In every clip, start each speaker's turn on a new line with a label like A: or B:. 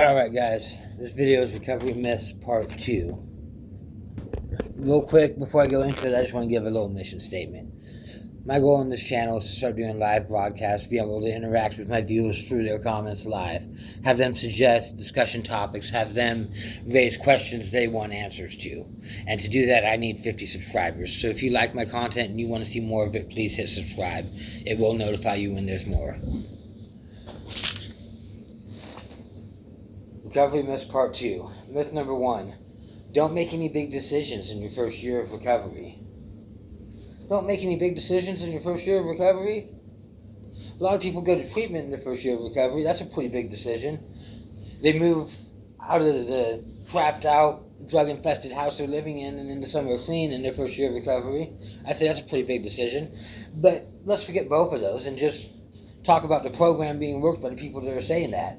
A: Alright guys, this video is Recovery Myths Part 2. Real quick, before I go into it, I just want to give a little mission statement. My goal on this channel is to start doing live broadcasts, be able to interact with my viewers through their comments live, have them suggest discussion topics, have them raise questions they want answers to. And to do that, I need 50 subscribers. So if you like my content and you want to see more of it, please hit subscribe. It will notify you when there's more. Recovery Myths Part 2. Myth number 1. Don't make any big decisions in your first year of recovery. Don't make any big decisions in your first year of recovery? A lot of people go to treatment in their first year of recovery. That's a pretty big decision. They move out of the trapped out, drug-infested house they're living in and into somewhere clean in their first year of recovery. I'd say that's a pretty big decision. But let's forget both of those and just talk about the program being worked by the people that are saying that.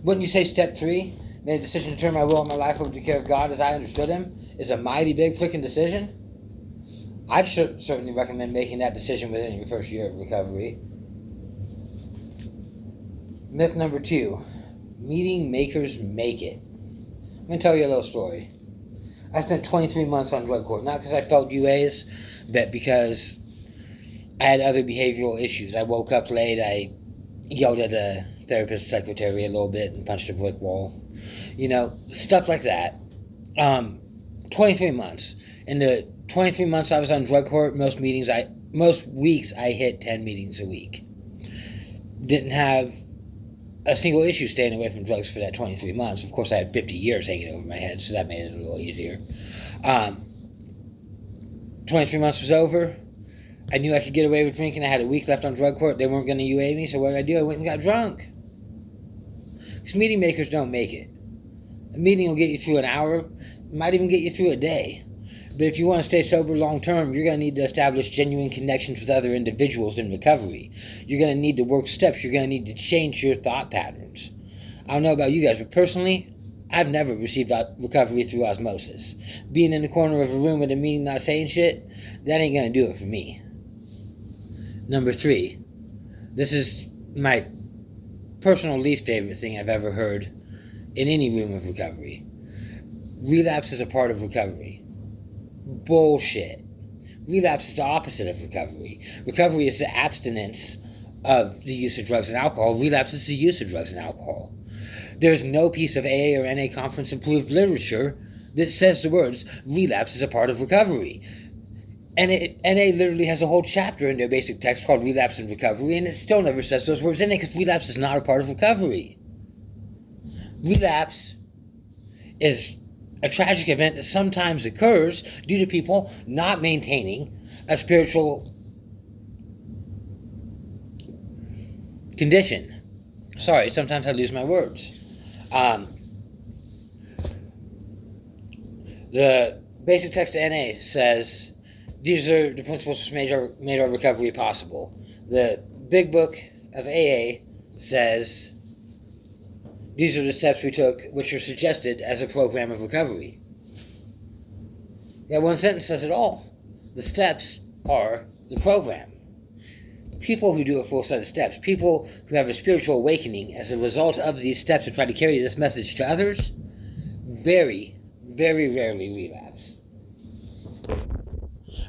A: Wouldn't you say step 3, made a decision to turn my will and my life over to the care of God as I understood Him, is a mighty big freaking decision? I'd certainly recommend making that decision within your first year of recovery. Myth number 2, meeting makers make it. I'm going to tell you a little story. I spent 23 months on drug court, not because I felt UAs, but because I had other behavioral issues. I woke up late, I yelled at a therapist secretary a little bit and punched a brick wall. You know, stuff like that. 23 months. In the 23 months I was on drug court, most weeks I hit 10 meetings a week. Didn't have a single issue staying away from drugs for that 23 months. Of course, I had 50 years hanging over my head, so that made it a little easier. 23 months was over. I knew I could get away with drinking. I had a week left on drug court. They weren't going to UA me, so what did I do? I went and got drunk. Because meeting makers don't make it. A meeting will get you through an hour, might even get you through a day. But if you want to stay sober long term, you're going to need to establish genuine connections with other individuals in recovery. You're going to need to work steps. You're going to need to change your thought patterns. I don't know about you guys, but personally, I've never received recovery through osmosis. Being in the corner of a room at a meeting not saying shit, that ain't going to do it for me. Number 3. This is my personal least favorite thing I've ever heard in any room of recovery. Relapse is a part of recovery. Bullshit. Relapse is the opposite of recovery. Recovery is the abstinence of the use of drugs and alcohol. Relapse is the use of drugs and alcohol. There's no piece of AA or NA conference approved literature that says the words, relapse is a part of recovery. And NA literally has a whole chapter in their basic text called Relapse and Recovery, and it still never says those words in it because relapse is not a part of recovery. Relapse is a tragic event that sometimes occurs due to people not maintaining a spiritual condition. Sorry, sometimes I lose my words. The basic text of NA says, these are the principles which made our recovery possible. The big book of AA says, these are the steps we took which are suggested as a program of recovery. That one sentence says it all. The steps are the program. People who do a full set of steps, people who have a spiritual awakening as a result of these steps and try to carry this message to others, very, very rarely relapse.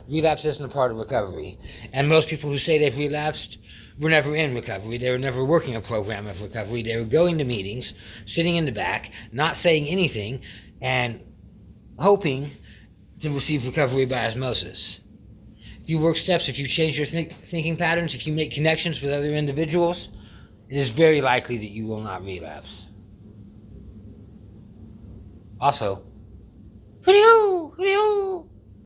A: Relapse isn't a part of recovery. And most people who say they've relapsed were never in recovery. They were never working a program of recovery. They were going to meetings, sitting in the back, not saying anything, and hoping to receive recovery by osmosis. If you work steps, if you change your thinking patterns, if you make connections with other individuals, it is very likely that you will not relapse. Also, hooty-hoo, hooty-hoo.